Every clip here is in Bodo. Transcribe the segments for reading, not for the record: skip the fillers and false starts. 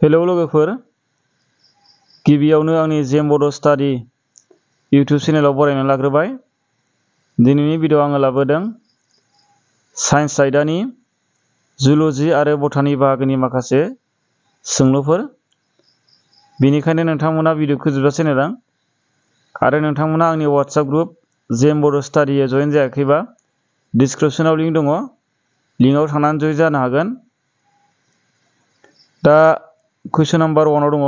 हेलौ लोगोफोर, गिबियावनो आंनि जेम बड' स्टाडि इउटिउब चेनेलाव बरायना लाग्रोबाय। दिनैनि भिडिअ आङो लाबोदों साइन्स आयदानि जुल'जि आरो बटानि बाहागोनि माखासे सोंलुफोर। बेनिखायनो नोंथांमोना भिडिअखौ जोबजासे नायलां आरो नोंथांमोना आंनि वाट्सएप ग्रुप जेम बड' स्टाडियाव जइन जायाखैबा डिसक्रिप्शनाव लिंक दङ, लिंकआव थांनानै जइन जानो हागोन। दा कुइसन नाम्बार 1 आव दङ,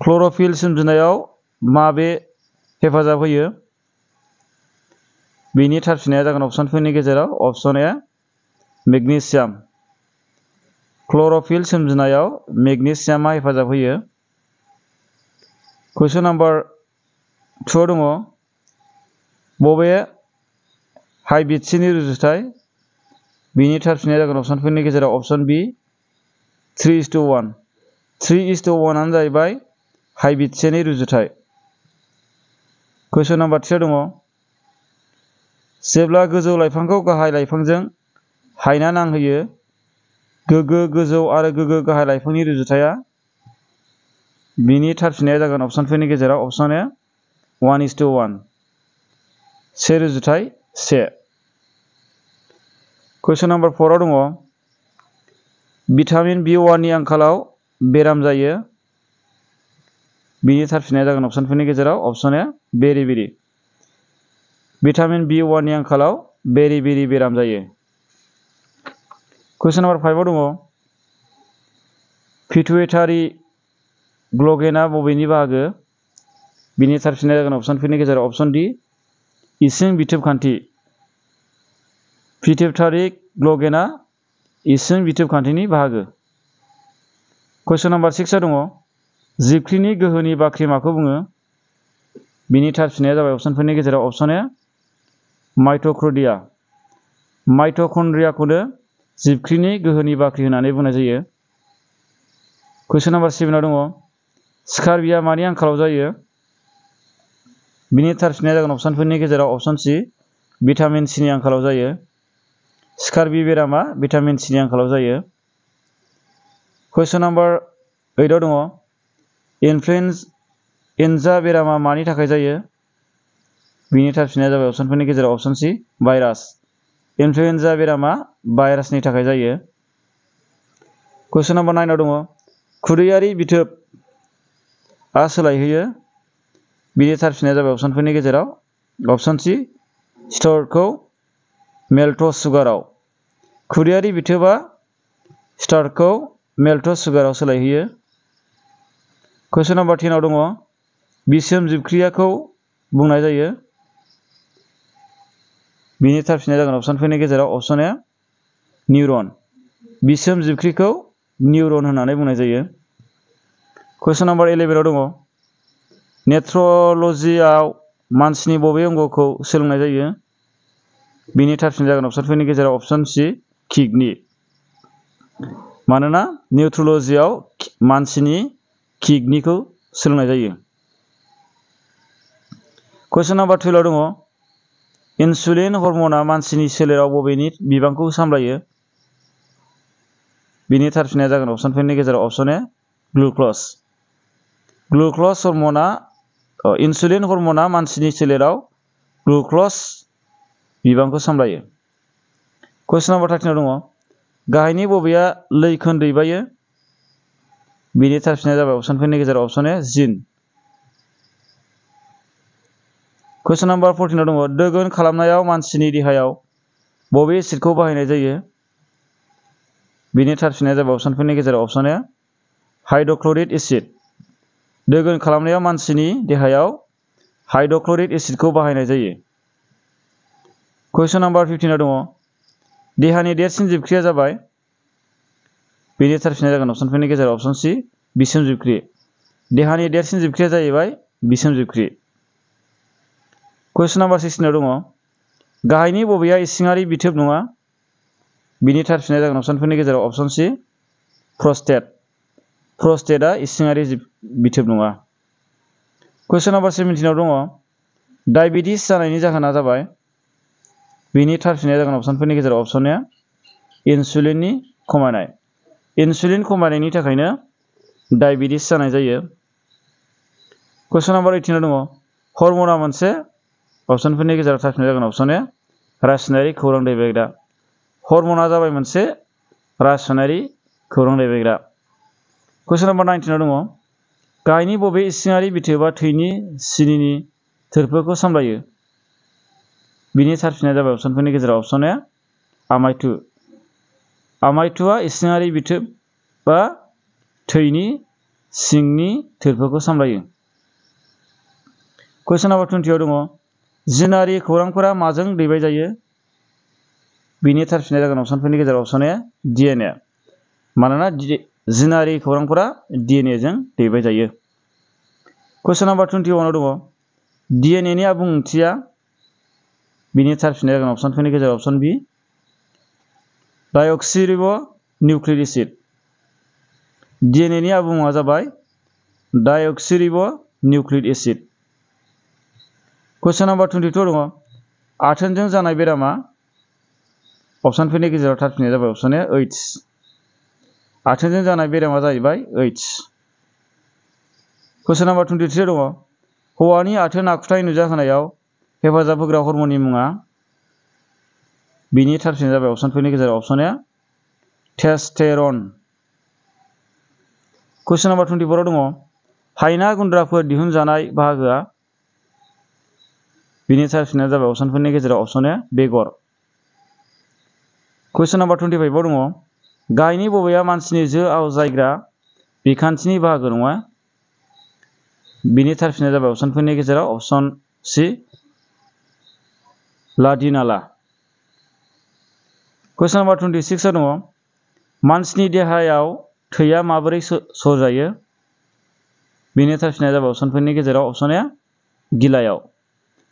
क्ल'र'फिल सोमजिनायाव माबे हेफाजाब होयो? बेनि थार फिननाया जागोन अप्शनफोरनि गेजेराव अप्शन ए मेग्नेसियाम। क्ल'र'फिल सोमजिनायाव मेग्नेसियामा हेफाजाब होयो। कुइसन नाम्बार 2 आव दङ, बबे हाइब्रिडसिनि रुजुथाय? बेनि थार फिननाया जागोन अप्शनफोरनि गेजेराव अप्शन बी 3:1। 3:1 आनो जाहैबाय हाइब्रिडसिनि रुजुथाय। कुइसन नाम्बार 3 दङ, जेब्ला गोजौ लाइफांखौ गाहाय लाइफांजों हायना नांहोयो, गोगो गोजौ आरो गोगो गाहाय लाइफांनि रुजुथाया? बिनि थार फिननाया जागोन अप्शनफोरनि गेजेराव अप्शन ए 1:1। 1:1। कुइसन नाम्बार 4 आव दङ, भिटामिन B1 नि आंखालाव बेराम जायो। बिनि थार फिननाया जागोन अप्शनफोरनि गेजेराव अप्शन ए बेरि-बेरि। भिटामिन B1 नि आंखालाव बेरि-बेरि बेराम जायो। कुइसन नाम्बार 5 आव दङ, पिटुइटारि ग्लैन्डआ बबेनि बाहागो? बिनि थार फिननाया जागोन अप्शनफोरनि गेजेराव अप्शन डी इसिं बिथोब खान्थि। पिटुइटारि ग्लैन्डआ इसिं बिथोब खान्थिनि बाहागो। कुइसन नाम्बार 6 आव दङ, जिबख्रिनि गोहोनि बाख्रि माखौ बुङो? बिनि थार फिननाया जाबाय अप्शनफोरनि गेजेराव अप्शन ए माइट'कन्ड्रिया। माइट'कन्ड्रियाखौनो जिबख्रिनि गोहोनि बाख्रि होननानै बुंनाय जायो। कुइसन नाम्बार 7 आव दङ, स्कारबिया मानि आंखालाव जायो? बिनि थार फिननाया जागोन अप्शनफोरनि गेजेराव अप्शन सी भिटामिन सीनि आंखालाव जायो। स्कारबि बेरामा भिटामिन सीनि आंखालाव जायो। कुइसन नाम्बार 8 आव दङ, इनफ्लुएन्जा बेरामा मानि थाखाय जायो? बिनि थार फिननाया जाबाय अप्शनफोरनि गेजेराव अप्शन सी भाइरास। इनफ्लुएन्जा बेरामा भाइरासनि थाखाय जायो। कुइसन नाम्बार 9 आव दङ, खुदैयारि बिथोबआ सोलायहोयो। बिनि थार फिननाया जाबाय अप्शनफोरनि गेजेराव अप्शन सी स्टार्चखौ मेल्टस सुगाराव। खुदैयारि बिथोबआ स्टार्चखौ मेल्टस सुगाराव सोलायहोयो। कुइसन नाम्बार 10 आव दङ, बिसोम जिबख्रिखौ बुंनाय जायो। बिनि थार फिननाया जागोन अप्शनफोरनि गेजेराव अप्शन ए निउरन। बिसोम जिबख्रिखौ निउरन होननानै बुंनाय जायो। कुइसन नाम्बार 11 आव दङ, नेफ्र'लजियाव मानसिनि बबे अंगखौ सोलोंनाय जायो? बिनि थार फिननाया जागोन अप्शनफोरनि गेजेराव अप्शन सी किडनि। मानोना नेफ्र'लजियाव मानसिनि किडनिखौ सोलोंनाय जायो। कुइसन नाम्बार 12 आव दङ, इनसुलिन हर्मनआ मानसिनि सोलेराव बबेनि बिबांखौ सामलायो? बिनि थार फिननाया जागोन अप्शनफोरनि गेजेराव अप्शन ए ग्लुक'ज। इनसुलिन हर्मनआ मानसिनि सोलेराव ग्लुक'ज बिबांखौ सामलायो। कुइसन नाम्बार 13 आव दङ, गाहायनि बबेया लैखोन दैबायो? बिनि थार फिननाया जाबाय अप्शनफोरनि गेजेराव अप्शन ए जिन। कुइसन नाम्बार 14 आव दङ, दोगोन खालामनायाव मानसिनि देहायाव बबे एसिडखौ बाहायनाय जायो? बिनि थार फिननाया जाबाय अप्शनफोरनि गेजेराव अप्शन ए हाइड्र'क्ल'रिक एसिड। दोगोन खालामनायाव मानसिनि देहायाव हाइड्र'क्ल'रिक एसिडखौ बाहायनाय जायो। कुइसन नाम्बार 15 आव दङ, देहानि देरसिन जिबख्रिया जाबाय? बेनि थार फिननाया जागोन अप्शनफोरनि गेजेराव अप्शन सी बिसोम जिबख्रि। देहानि देरसिन जिबख्रिया जाहैबाय बिसोम जिबख्रि। कुइसन नाम्बार 16 आव दङ, गाहायनि बबेया इसिङारि बिथोब नङा? बिनि थार फिननाया जागोन अप्शनफोरनि गेजेराव अप्शन सी प्रस्टेट। प्रस्टेटआ इसिङारि बिथोब नङा। कुइसन नाम्बार 17 आव दङ, डायबेटिस जानायनि जाहोना जाबाय? बिनि थार फिननाया जागोन अप्शनफोरनि गेजेराव अप्शन ए इनसुलिननि खमायनाय। इन्सुलिन खमायनायनि थाखायनो डायबेटिस जानाय जायो। कुइसन नाम्बार 18 दङ हर्मना मोनसे अपसनफोरनि गेजेराव सायख'नाय जागोन अपसन ए रासायनारि खौरां दैबायग्रा। हर्मना जाबाय मोनसे रासायनारि खौरां दैबायग्रा। कुइसन नाम्बार 19 दङ गाहायनि बबे इसिङारि बिथोबा थैनि सिनिनि थोरफोखौ सामलायो? बिनि थार फिननाया जाबाय अपसनफोरनि गेजेराव अपसन ए आमायथु। आमायथुआ इसिङारि बिथोब बा थैनि सिंनि थोरफोखौ सामलायो। कुइसन नाम्बार 20 दङ जिनारि खौरांफोरा माजों दैबाय जायो? बिनि थार फिननाया जागोन अपसनफोरनि गेजेराव अपसन ए डिएनए। मानोना जिनारि खौरांफोरा डिएनए जों दैबाय जायो। कुइसन नाम्बार 21 दङ डिएनए नि आबुं ओंथिया? बिनि थार फिननाया जागोन अपसनफोरनि गेजेराव अपसन बि डायअक्सिरिबो निउक्लिक एसिड। डिएनए नि आबुं मुङा जाबाय डायअक्सिरिबो निउक्लिक एसिड। कुइसन नाम्बार 22 दङ आथोनजों जानाय बेरामा? अपसनफोरनि गेजेराव थार फिननाया जाबाय अपसन ए एइड्स। आथोनजों जानाय बेरामा जाहैबाय एइड्स। कुइसन नाम्बार 23 दङ हौवानि आथोन आखुथाय नुजाहोनायाव हेफाजाब होग्रा हर्मननि मुङा? बिनि थार फिननाया जाबाय अपसनफोरनि गेजेराव अपसन ए टेस्टेरन। कुइसन नाम्बार 24 दङ हायना गुन्द्राफोर दिहुनजानाय बाहागोआ? बिनि थार फिननाया जाबाय अपसनफोरनि गेजेराव अपसन ए बेगर। कुइसन नाम्बार 25 दङ गाहायनि बबेया मानसिनि जो आवजायग्रा बिखान्थिनि बाहागो नङा? बिनि थार फिननाया जाबाय अपसनफोरनि गेजेराव अपसन सि लाडिनाला। कुइसन नाम्बार 26 दङ मानसिनि देहायाव थैया माबोरै सरजायो? बिनि थार फिननाया जाबाय अपसनफोरनि गेजेराव अपसन ए गिलायाव।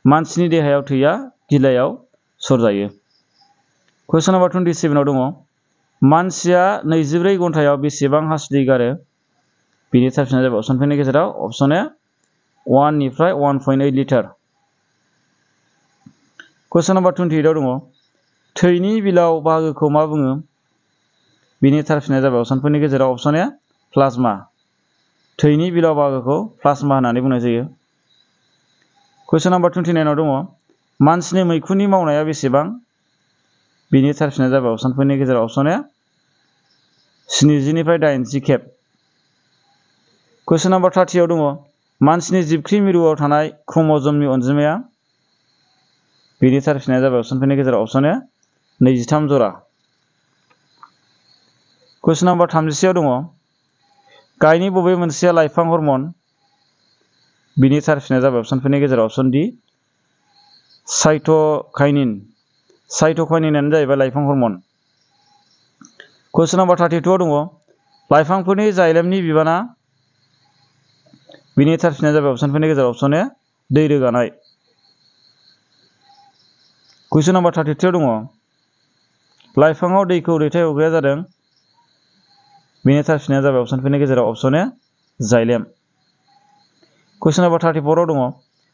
मानसिनि देहायाव थैया गिलायाव सरजायो। कुइसन नाम्बार 27 दङ मानसिया 24 घन्टायाव बेसेबां हासुदै गारो? बिनि थार फिननाया जाबाय अपसनफोरनि गेजेराव अपसन ए 1 निफ्राय 1.8 लिटार। कुइसन नाम्बार 28 दङ थैनि बिलाव बाहागोखौ मा बुङो? बिनि थार फिननाया जाबाय अपसनफोरनि गेजेराव अपसन ए प्लाज्मा। थैनि बिलाव बाहागोखौ प्लाज्मा होननानै बुंनाय जायो। कुइसन नाम्बार 29 दङ मानसिनि मैखुननि मावनाया बेसेबां? बिनि थार फिननाया जाबाय अपसनफोरनि गेजेराव अपसन ए 70 निफ्राय 80 खेब। कुइसन नाम्बार 30 दङ मानसिनि जिबख्रि मिरुआव थानाय क्रोमोजोमनि अनजिमाया? बिनि थार फिननाया जाबाय अपसनफोरनि गेजेराव अपसन ए 23 जरा। कुइसन नाम्बार 31 दङ गाहायनि बबे मोनसेया लाइफां हर्मन? बिनि थार फिननाया जाबाय अपसनफोरनि गेजेराव अपसन डि साइटोकाइनिन। साइटोकाइनिनानो जाहैबाय लाइफां हर्मन। कुइसन नाम्बार 32 दङ लाइफांफोरनि जाइलेमनि बिबाना? बिनि थार फिननाया जाबाय अपसनफोरनि गेजेराव अपसन ए दै रोगानाय। कुइसन नाम्बार 33 दङ लाइफाङाव दैखौ दैथायहरग्राया जादों? बिनि थार फिननाया जाबाय अपसनफोरनि गेजेराव अपसन ए जाइलेम। कुइसन नाम्बार 34 दङ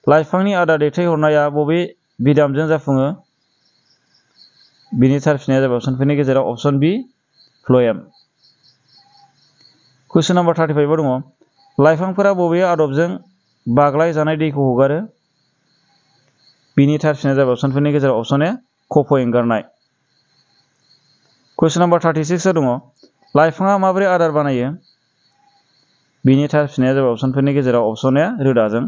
लाइफांनि आदार दैथायहरनाया बबे बिदामजों जाफुङो? बिनि थार फिननाया जाबाय अपसनफोरनि गेजेराव अपसन बि फ्लएम। कुइसन नाम्बार 35 दङ लाइफांफोरा बबे आदबजों बाग्लाय जानाय दैखौ हगारो? बिनि थार फिननाया जाबाय अपसनफोरनि गेजेराव अपसन ए खफ' एंगारनाय। कुइसन नाम्बार 36 दङ लाइफाङा माबोरै आदार बानायो? बिनि थार फिननाया जाबाय अपसनफोरनि गेजेराव अपसन ए रोदाजों।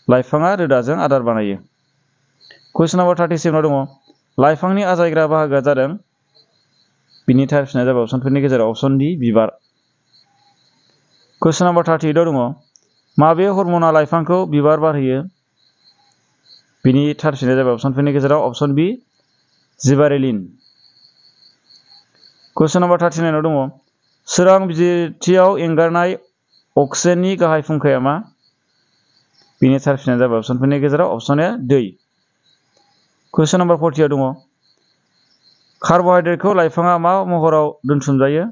लाइफाङा रोदाजों आदार बानायो। कुइसन नाम्बार 37 दङ लाइफांनि आजायग्रा बाहागोआ जादों? बिनि थार फिननाया जाबाय अपसनफोरनि गेजेराव अपसन डि बिबार। कुइसन नाम्बार 38 दङ माबे हर्मना लाइफांखौ बिबार बारहोयो? बिनि थार फिननाया जाबाय अपसनफोरनि गेजेराव अपसन बि जिबारेलिन। कुइसन नाम्बार 39 दङ सोरां बिजिरथियाव एंगारनाय अक्सिजेननि गाहाय फुंखाया मा? बिनि थार फिननाया जाबाय अपसनफोरनि गेजेराव अपसन ए दै। कुइसन नाम्बार 40 दङ कार्बहाइड्रेटखौ लाइफाङा मा महराव दोनथुमजायो?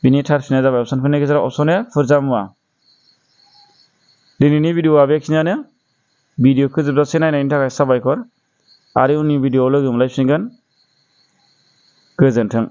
बिनि थार फिननाया जाबाय अपसनफोरनि गेजेराव अपसन ए बुरजा मुवा। दिनैनि भिडिअआ बेखिनियानो। भिडिअखौ जोबजासे नायनायनि थाखाय साबायखर आरो उननि भिडिअआव लोगो मोनलायफिनगोन। गोजोन्थों।